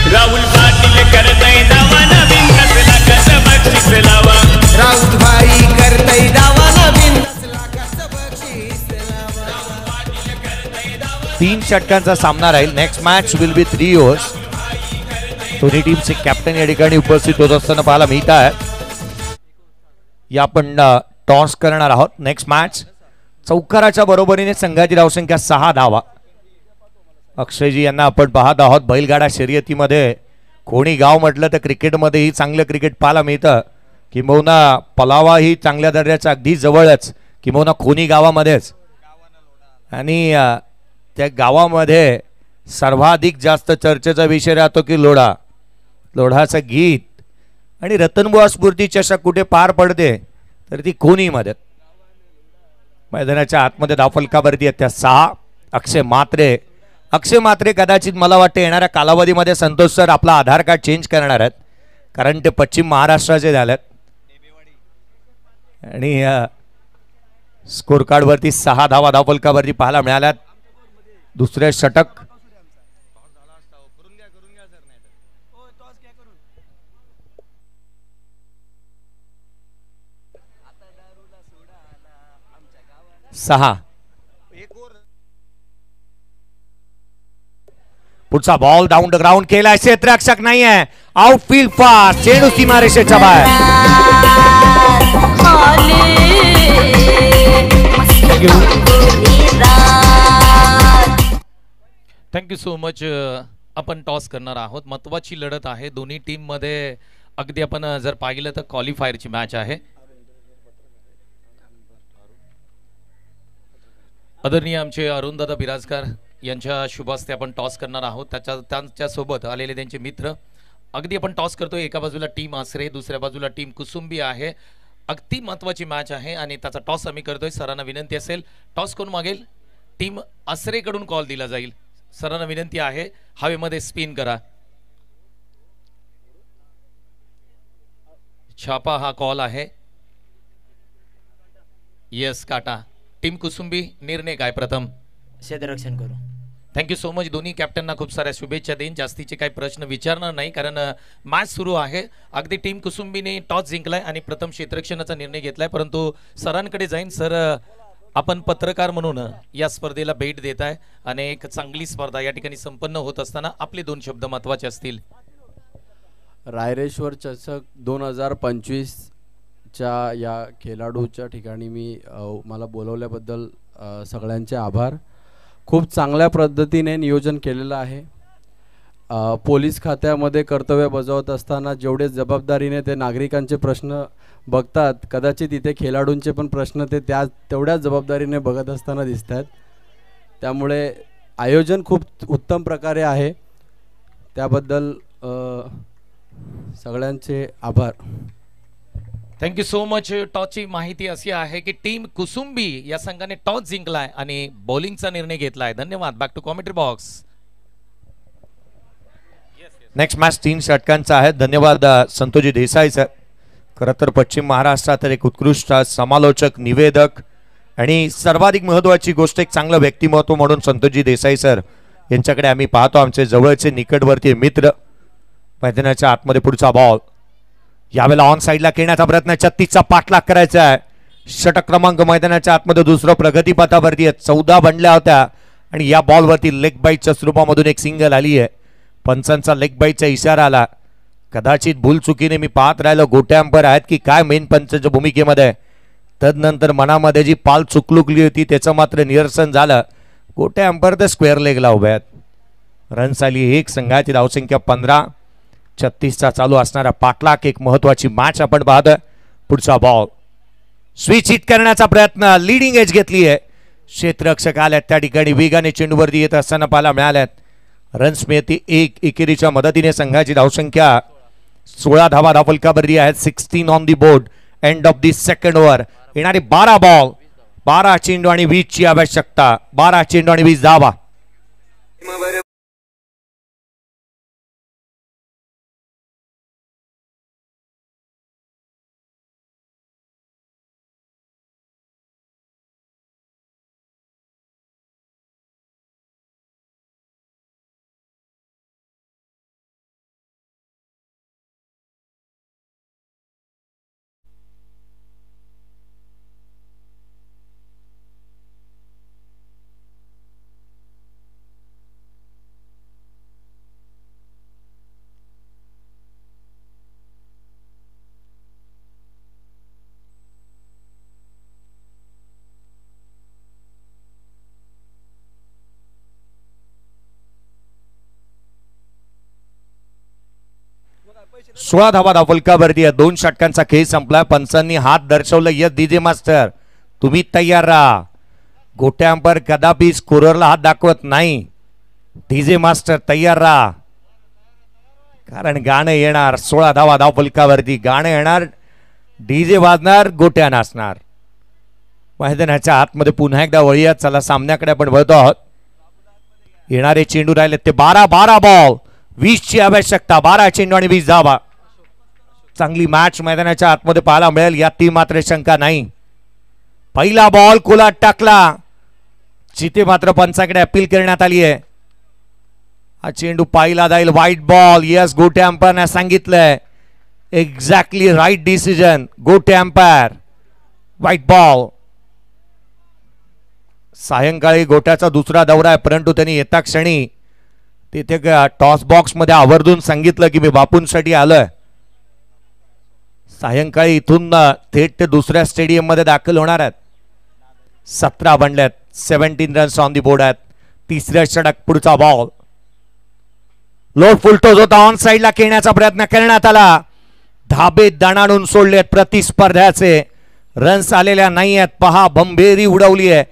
राहुल पाटील करतय दावा नवीन कसला कसं बक्षीस लावा. राऊत भाई करतय दावा नवीन कसला कसं बक्षीस लावा. 3 षटकांचा सामना राहील. Next match will be 3 overs. दोन्ही टीमचे कॅप्टन या ठिकाणी उपस्थित होत असताना पाहायला मिळत आहे. या आपण टॉस करणार आहोत. नेक्स्ट मॅच चौकाराच्या बरोबरीने संघाची धावसंख्या 6 धावा. अक्षयजी यांना आपण पाहत आहोत. बैलगाडा शर्यतीमध्ये कोणी गाव म्हटलं तर क्रिकेटमध्येही चांगलं क्रिकेट पाहायला मिळतं. किंबहुना पलावा ही चांगल्या दर्जाच्या अगदी जवळच, किंबहुना खोनी गावामध्येच. आणि त्या गावामध्ये सर्वाधिक जास्त चर्चेचा विषय राहतो की लोढा. लोढाचं गीत आणि रतनबुवा स्फूर्ती चषक कुठे पार पडते तर ती खोनीमध्ये. मैदानाच्या आतमध्ये धावफलकावरती आहेत त्या 6. अक्षय मात्रे कदाचित मला वाटतं येणाऱ्या कालावधीमध्ये संतोष सर आपला आधार कार्ड चेंज करणार आहेत, कारण ते पश्चिम महाराष्ट्राचे झालेत. आणि स्कोर कार्ड वरती 6 धावा धावफलकावरती पाहायला मिळाल्यात. दुसरे षटक सहा. पुढचा बॉल डाऊन द ग्राउंड केला. क्षेत्ररक्षक नाही आहे. आउटफील्ड फास्ट, चेंडू सीमारेषेच्या बाहेर. Thank you so much. आपण टॉस करणार आहोत. महत्वाची लढत आहे दोन्ही टीम मध्ये. अगदी आपण जर पाहिलं तर क्वालिफायरची मॅच आहे. आदरणीय आमचे अरुणदादा बिराजकर यांच्या शुभ हस्ते आपण टॉस करणार आहोत. त्यांच्यासोबत आलेले त्यांचे मित्र. अगदी आपण टॉस करतोय. एका बाजूला टीम आसरे, दुसऱ्या बाजूला टीम कुसुंबी आहे. अगदी महत्वाची मॅच आहे आणि त्याचा टॉस आम्ही करतोय. सरांना विनंती असेल, टॉस कोण मागेल? टीम आसरेकडून कॉल दिला जाईल. सरांना विनंती आहे हवेमध्ये स्पिन करा. छापा हा कॉल आहे. यस काटा. टीम कुसुंबी निर्णय काय? प्रथम क्षेत्ररक्षण करू. Thank you so much. दोन्ही कॅप्टनना खूप साऱ्या शुभेच्छा देईन. जास्तीचे काही प्रश्न विचारणार नाही कारण मॅच सुरू आहे. अगदी टीम कुसुंबीने टॉस जिंकलाय आणि प्रथम क्षेत्ररक्षणाचा निर्णय घेतलाय. परंतु सरांकडे जाईन. सर, आपण पत्रकार म्हणून या स्पर्धेला भेट देत आहे आणि एक चांगली स्पर्धा या ठिकाणी संपन्न होत असताना आपले 2 शब्द महत्वाचे असतील. रायरेश्वर चषक 2025 च्या या खेळाडूच्या ठिकाणी मला बोलवल्याबद्दल सगळ्यांचे आभार. खूप चांगल्या पद्धतीने नियोजन केलेलं आहे. पोलीस खात्यामध्ये कर्तव्य बजावत असताना जेवढे जबाबदारीने ते नागरिकांचे प्रश्न बघतात, कदाचित इथे खेळाडूंचे पण प्रश्न ते तेवढ्याच जबाबदारीने बघत असताना दिसत आहेत. त्यामुळे आयोजन खूप उत्तम प्रकारे आहे, त्याबद्दल सगळ्यांचे आभार. Thank you so much. टॉसची माहिती अशी आहे की टीम कुसुंबी या संघाने टॉस जिंकलाय आणि बॉलिंगचा निर्णय घेतलाय. धन्यवाद. Back to commentary box. Next match 3 षटकांचा आहे. धन्यवाद संतोजी देसाई सर. खरं तर पश्चिम महाराष्ट्रात एक उत्कृष्ट समालोचक, निवेदक आणि सर्वाधिक महत्त्वाची गोष्ट एक चांगलं व्यक्तिमत्व म्हणून संतोजी देसाई सर यांच्याकडे आम्ही पाहतो. आमचे जवळचे निकटवर्ती मित्र. मैदानाच्या आतमध्ये पुढचा बॉल, यावेळेला ऑन साईडला खेळण्याचा प्रयत्न, 36चा पाठलाग करायचा आहे. षटक क्रमांक मैदानाच्या आतमध्ये दुसरं प्रगतीपथावरती आहे. 14 बनल्या होत्या आणि या बॉलवरती लेग बाईटच्या स्वरूपामधून एक सिंगल आली आहे. पंचांचा लेग बाईटचा इशारा आला. कदाचित भूल चुकीने मी पाहत राहिलो गोटे अंपर आहेत की काय मेन पंचांच्या भूमिकेमध्ये. तदनंतर मनामध्ये जी पाल चुकलुकली होती त्याचं मात्र निरसन झालं. गोटे अंपर तर स्क्वेअर लेगला उभे आहेत. रन्स आली 1. संघाची धावसंख्या 15. 36चा चालू असणारा पाठलाग. एक महत्वाची मॅच आपण पाहतोय. पुढचा बॉल, स्विच हिट करण्याचा प्रयत्न, लीडिंग एज घेतली आहे. क्षेत्ररक्षक आल्यात त्या ठिकाणी, वेगाने चेंडूवरती येत असताना पाहायला मिळाल्यात. रन्स मिळते 1. एकेरीच्या मदतीने संघाची धावसंख्या 16 धावा धावफलकावरती आहेत. 16 on the board. End of the second over. येणारे 12 बॉल, 12 चेंडू आणि 20 ची आवश्यकता. 12 चेंडू आणि 20 धावा. सोळा धावा धावफलकावरती आहे. 2 षटकांचा खेळ संपला. पंचांनी हात दर्शवलं, यस डीजे मास्टर तुम्ही तयार राहा. गोटे अंपर कदापि स्कोररला हात दाखवत नाही. डीजे मास्टर तयार राहा, कारण गाणं येणार. 16 धावा धावफलकावरती गाणं येणार, डीजे वाजणार, गोट्या नाचणार. मैदानाच्या आतमध्ये पुन्हा एकदा वळूया. चला सामन्याकडे आपण वळतो आहोत. येणारे चेंडू राहिले ते 12 बॉल, 20 ची आवश्यकता. 12 चेंडू आणि 20 धावा. चांगली मॅच मैदानाच्या आतमध्ये पाहायला मिळेल याती मात्र शंका नाही. पहिला बॉल कोलाट टाकला, जिथे मात्र पंचाकडे अपील करण्यात आली आहे. हा चेंडू पाहिला जाईल. White ball. यस, गोटे अंपायरने सांगितलंय. Exactly right decision. गोटे अंपायर. White ball. सायंकाळी गोट्याचा दुसरा दौरा आहे, परंतु त्यांनी येता क्षणी तिथे टॉस बॉक्स मध्ये आवर्जून सांगितलं की मी बापूंसाठी आलोय. सायंकाळी इथून थेट ते दुसऱ्या स्टेडियम मध्ये दाखल होणार आहेत. 17 बनल्यात. 17 रन्स ऑन दी बोर्ड आहेत. तिसऱ्या षटक. पुढचा बॉल. लोड फुलटोज होता. ऑन साइडला खेळण्याचा प्रयत्न करण्यात आला. धाबे दणाणून सोडलेत प्रतिस्पर्ध्याचे. रन्स आलेल्या नाही आहेत. पहा, बंबेरी उडवली आहे.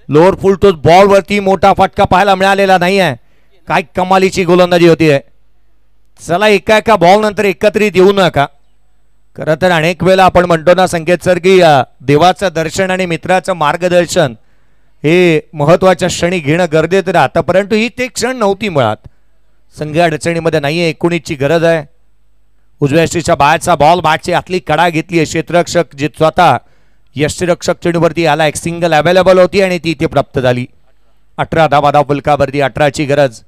लोअर फुलटोज बॉल वरती मोठा फटका पाहायला मिळालेला नाही आहे. काय कमालीची गोलंदाजी होतीये. चला, एका बॉल नंतर एकत्रित येऊ नका. खरं तर अनेक वेळा आपण म्हणतो ना संकेत सर की देवाचं दर्शन आणि मित्राचं मार्गदर्शन हे महत्वाच्या क्षणी घेणं गरजेचं राहतं, परंतु ही ते क्षण नव्हती मुळात. संघ अडचणीमध्ये नाहीये. 19 ची गरज आहे. उजव्या यष्टीच्या बाहेरचा बॉल, बॅटची आतली कडा घेतली. क्षेत्ररक्षक जे स्वतः यष्टीरक्षक चेंडूवरती आला. एक सिंगल अवेलेबल होती आणि ती इथे प्राप्त झाली. 18 धावा धावफलकावरती. 18 ची गरज.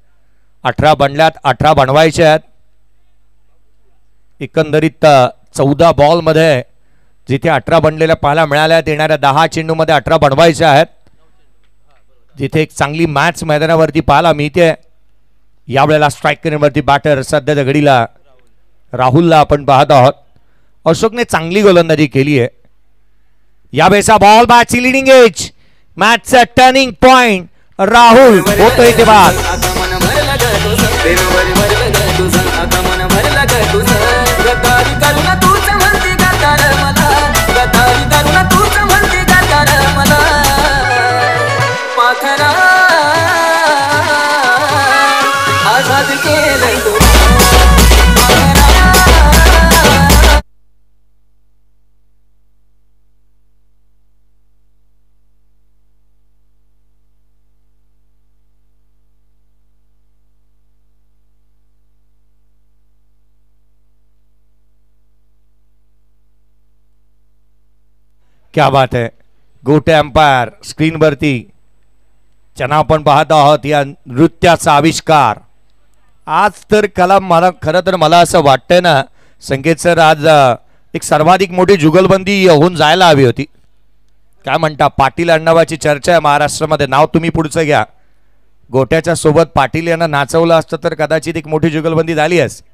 18 बनल्यात. 18 बनवायचे आहेत. एकंदरीत 14 बॉल मध्ये जिथे 18 बनलेल्या पाहायला मिळाल्या, येणाऱ्या 10 चेंडू मध्ये 18 बनवायचे आहेत. जिथे एक चांगली मॅच मैदानावरती पाहायला मिळते. यावेळेला स्ट्रायकरवरती बॅटर सध्याच्या घडीला राहुलला आपण पाहत आहोत. अशोकने चांगली गोलंदाजी केली आहे. यावेळेचा बॉल, मॅचची लिडिंग एज, मॅचचा टर्निंग पॉइंट. राहुल होतोय ते बाद. क्या बात है. गोटे अंपायर स्क्रीनवरती ज्यांना आपण पाहत आहोत या नृत्याचा आविष्कार. आज तर कला मला खरं तर मला असं वाटतंय ना संकेत सर, आज एक सर्वाधिक मोठी जुगलबंदी होऊन जायला हवी होती. काय म्हणता? पाटील अण्णावाची चर्चा आहे महाराष्ट्रामध्ये. नाव तुम्ही पुढचं घ्या. गोट्याच्या सोबत पाटील यांना नाचवलं असतं तर कदाचित एक मोठी जुगलबंदी झाली असती.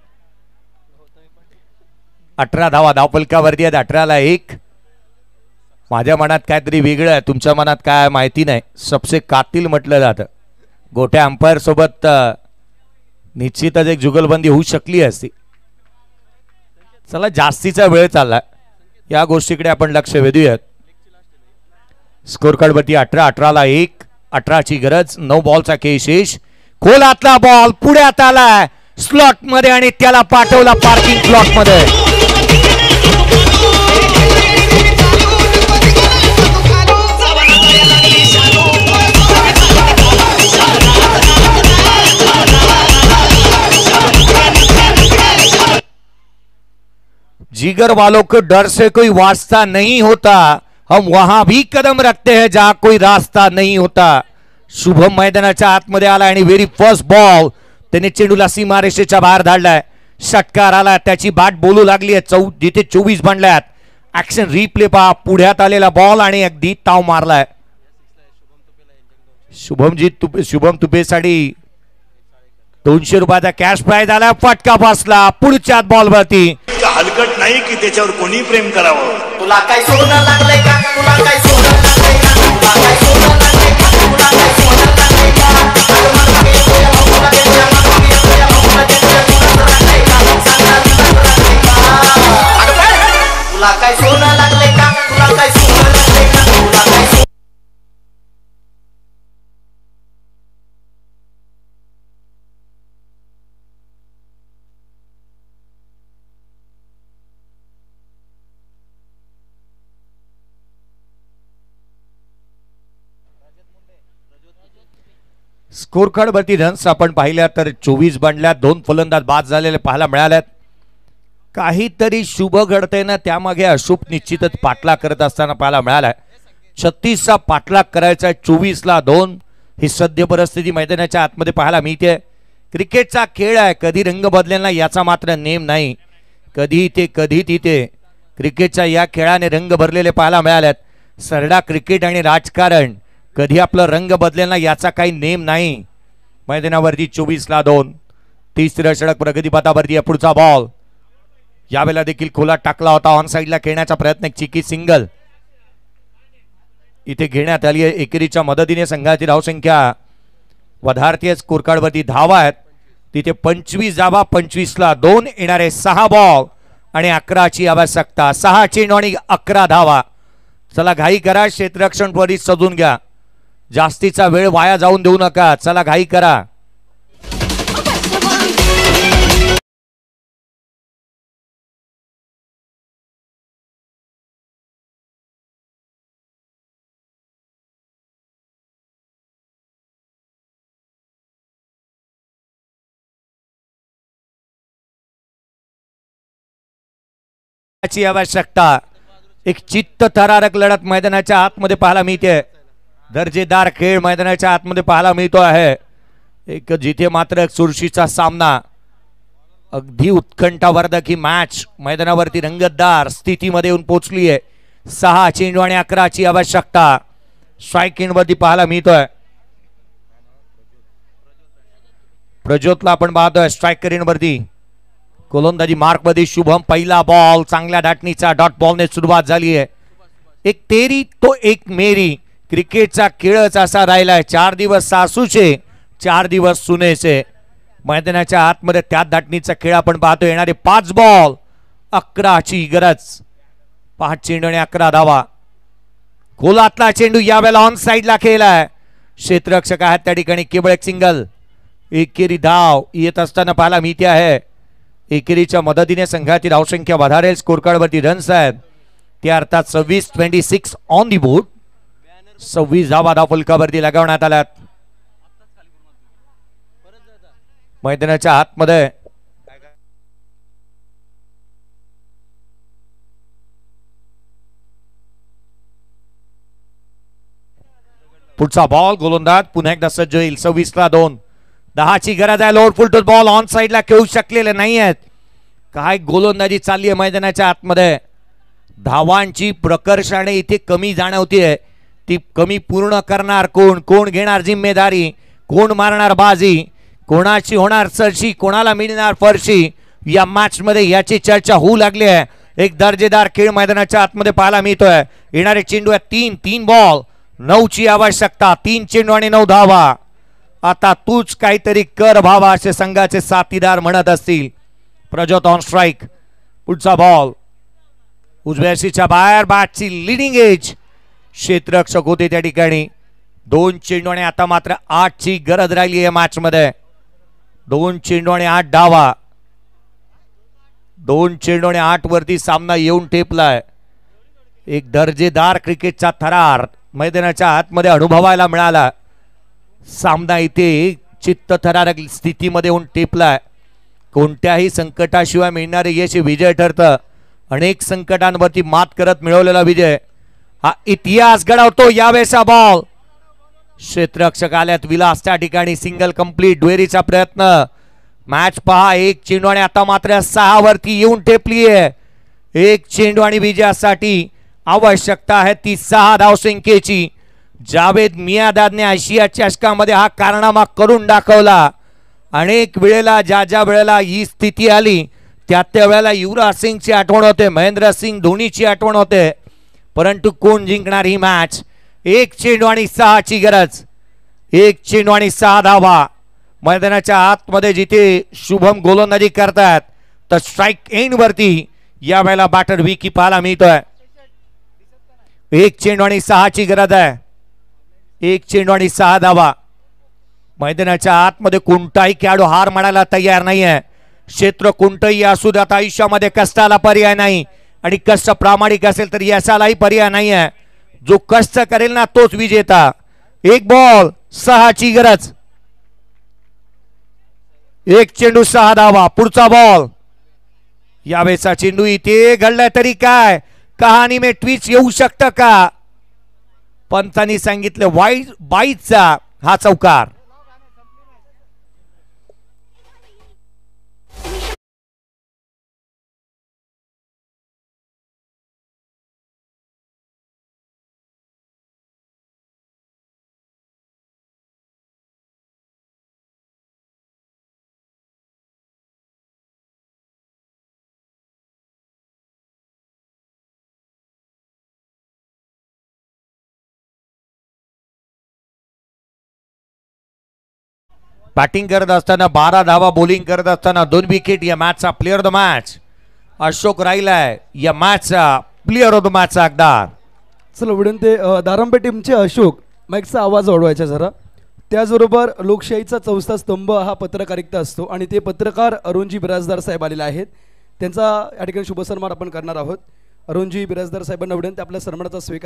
18 धावा धावफलकावरती आहेत. 18ला 1. माझ्या मनात काहीतरी वेगळं आहे, तुमच्या मनात काय माहिती नाही. सबसे कातिल म्हटलं जातं. गोट्या अंपायर सोबत निश्चितच एक जुगलबंदी होऊ शकली असती. चला, जास्तीचा वेळ चालला, या गोष्टीकडे आपण लक्ष वेधूयात. स्कोर कार्डवरती 18ला 1. 18ची गरज. 9 बॉलचा शेष. खोलातला बॉल पुढ्यात आलाय स्लॉट मध्ये आणि त्याला पाठवला पार्किंग स्लॉट मध्ये. जिगर वालों को डर से कोई वास्ता नहीं होता, हम वहां भी कदम रखते हैं जहां कोई रास्ता नहीं होता. शुभम मैदानाच्या आतमध्ये आला आणि व्हेरी फर्स्ट बॉल त्याने चेंडूला सीमारेषेच्या बाहेर धाडलाय. षटकार आला, त्याची बाट बोलू लागली आहे. जिथे 24 बनल्यात. ऍक्शन रिप्ले पहा. पुढ्यात आलेला बॉल आणि अगदी ताव मारलाय. शुभम तुपेसाठी 200 रुपयाचा कॅश प्राइज आला. फटका बसला पुढच्या बॉल वरती. हलकट नाही की त्याच्यावर कोणी प्रेम करावं. तुला काय सोनं लागलंय का? तुला काय सोनं लागलंय का? तुला काय सोनं लागलंय का? तुला काय सोनं लागलंय का? तुला काय सोनं लागलंय का? तुला काय सोनं लागलंय का? तुला काय स्कोर कार्ड वरती रन्स आपण पाहिल्या तर 24 बनल्यात. 2 फलंदाज बाद झालेले पाहायला मिळाल्यात. काहीतरी शुभ घडतंय ना, त्यामागे अशुभ निश्चितच पाठलाग करत असताना पाहायला मिळालाय. 36चा पाठलाग करायचा, 24ला 2. ही सद्य परिस्थिती मैदानाच्या आतमध्ये पाहायला मिळते. क्रिकेटचा खेळ आहे, कधी रंग बदलेल ना याचा मात्र नेम नाही. कधी इथे कधी तिथे क्रिकेटच्या या खेळाने रंग भरलेले पाहायला मिळाल्यात. सरडा क्रिकेट आणि राजकारण कधी आपलं रंग बदलेल ना याचा काही नेम नाही. मैदानावरती 24ला 2. तिसऱ्या षटक प्रगतीपथावरती पुढचा बॉल यावेळेला देखील खोलात टाकला होता. ऑन साइडला खेळण्याचा प्रयत्न, चिकी सिंगल इथे घेण्यात आली आहे. एकेरीच्या मदतीने संघाची धावसंख्या वधारतीय. स्कोर कार्ड वरती धावा आहेत तिथे 25 धावा. 25ला 2 येणारे 6 बॉल आणि 11ची आवश्यकता. 6 चेंडू आणि 11 धावा. चला घाई करा, क्षेत्ररक्षण त्वरित सजून घ्या, जास्तीचा वेळ वाया जाऊन देऊ नका. चला घाई करा. आवश्यकता. एक चित्त थरारक लढत मैदानाच्या आतमध्ये पाहायला मिळते. दर्जेदार खेळ मैदानाच्या आतमध्ये पाहायला मिळतो आहे. एक जिथे मात्र चुरशीचा सामना, अगदी उत्कंठावर्धक ही मॅच मैदानावरती रंगतदार स्थितीमध्ये येऊन पोहोचली आहे. 6 चेंडू आणि 11ची आवश्यकता. स्ट्राईक एंडवरती पाहायला मिळतोय. प्रज्योतला आपण पाहतोय स्ट्राईक एंडवरती. गोलंदाजी मार्क मध्ये शुभम. पहिला बॉल चांगल्या धाटणीचा डॉट बॉलने सुरुवात झाली आहे. एक तेरी तो एक मेरी. क्रिकेटचा खेळच असा राहिलाय. 4 दिवस सासूचे, 4 दिवस सुनेचे. मैदानाच्या आतमध्ये त्यात धाटणीचा खेळ आपण पाहतो. येणारे 5 बॉल 11ची गरज. 5 चेंडू आणि 11 धावा. गोलातला चेंडू यावेळेला ऑन साइडला खेळलाय. क्षेत्ररक्षक आहेत त्या ठिकाणी. केवळ एक सिंगल. एकेरी धाव येत असताना पाहायला मिळते आहे. एकेरीच्या मदतीने संघाची धावसंख्या वधारेल. स्कोर कार्ड वरती रन्स आहेत ते अर्थात 26 ऑन दी बोर्ड. 26 धावा धावफलकावरती लगावण्यात आल्यात. मैदानाच्या आतमध्ये पुढचा बॉल गोलंदाज पुन्हा एकदा सज्ज होईल. 26-2. 10ची गरज आहे. Lower full to ball on साइडला खेळू शकलेले नाही आहेत. काय गोलंदाजी चालली आहे मैदानाच्या आतमध्ये. धावांची प्रकर्षाने इथे कमी जाणवतीये. ती कमी पूर्ण करणार कोण, कोण घेणार जिम्मेदारी, कोण मारणार बाजी, कोणाची होणार सरशी, कोणाला मिळणार फरशी, या मॅच मध्ये याची चर्चा होऊ लागली आहे. एक दर्जेदार खेळ मैदानाच्या आतमध्ये पाहायला मिळतोय. येणारे चेंडू आहेत 3 बॉल 9ची आवश्यकता. 3 चेंडू आणि 9 धावा. आता तूच काहीतरी कर भावा असे संघाचे साथीदार म्हणत असतील. प्रजोत ऑन स्ट्राइक. पुढचा बॉल उजव्या शीच्या बाहेर. बॅटची लिडिंग एज क्षेत्ररक्षक होते त्या ठिकाणी. 2 चेंडू आणि आता मात्र 8ची गरज राहिली आहे मॅच मध्ये. 2 चेंडू आणि 8 धावा. 2 चेंडू आणि 8 वरती सामना येऊन ठेपलाय. एक दर्जेदार क्रिकेटचा थरार मैदानाच्या आतमध्ये अनुभवायला मिळाला. सामना इथे चित्तथरारक स्थितीमध्ये येऊन टेपलाय. कोणत्याही संकटाशिवाय मिळणारे यश विजय ठरतं. अनेक संकटांवरती मात करत मिळवलेला विजय हा इतिहास घडवतो. यावेळेचा बॉल क्षेत्ररक्षक आल्यात विलास त्या ठिकाणी. Single complete. दुहेरीचा प्रयत्न. मॅच पहा. 1 चेंडू आणि आता मात्र 6 वरती येऊन ठेपली आहे. 1 चेंडू आणि विजयासाठी आवश्यकता आहे ती 6 धावसंख्येची. जावेद मियादादने आशिया चषकामध्ये हा कारनामा करून दाखवला. अनेक वेळेला ज्या वेळेला ही स्थिती आली त्या वेळेला युवराज सिंगची आठवण होते, महेंद्र सिंग धोनीची आठवण होते. परंतु कोण जिंकणार ही मॅच. 1 चेंडू आणि 6ची गरज. 1 चेंडू आणि 6 धावा. मैदानाच्या आतमध्ये जिथे शुभम गोलंदाजी करतात तर स्ट्राइक एंड वरती या वेळेला बॅटर विकी पाहायला मिळतोय. 1 चेंडू आणि 6ची गरज आहे. 1 चेंडू आणि 6 धावा. मैदानाच्या आतमध्ये कोणताही खेळाडू हार मानायला तयार नाही आहे. क्षेत्र कोणतंही असू द्या आयुष्यामध्ये कष्टाला पर्याय नाही आणि कष्ट प्रामाणिक असेल तर यशालाही पर्याय नाही आहे. जो कष्ट करेल ना तोच विजेता. 1 बॉल 6ची गरज. 1 चेंडू 6 धावा. पुढचा बॉल. यावेळेचा चेंडू इथे घडलाय तरी काय कहाणी में ट्विस्ट येऊ शकतं का. पंतांनी सांगितलं वाईट बाईचा हा चौकार. बॅटिंग करत असताना 12 धावा, बॉलिंग करत असताना 2 विकेट. या मॅचचा player of the match Ashok राहिलाय. या मॅचचा प्लेअर ऑफ द मॅचचा हकदार. चला विनंती दारंबे टीमचे अशोक माईकचा आवाज वाढवायचा जरा. त्याचबरोबर लोकशाहीचा 4था स्तंभ हा पत्रकारिता असतो आणि ते पत्रकार अरुणजी बिराजदार साहेब आलेले आहेत. त्यांचा या ठिकाणी शुभसन्मान आपण करणार आहोत. अरुणजी बिराजदार साहेबांना विनंती आपल्या सन्मानाचा स्वीकार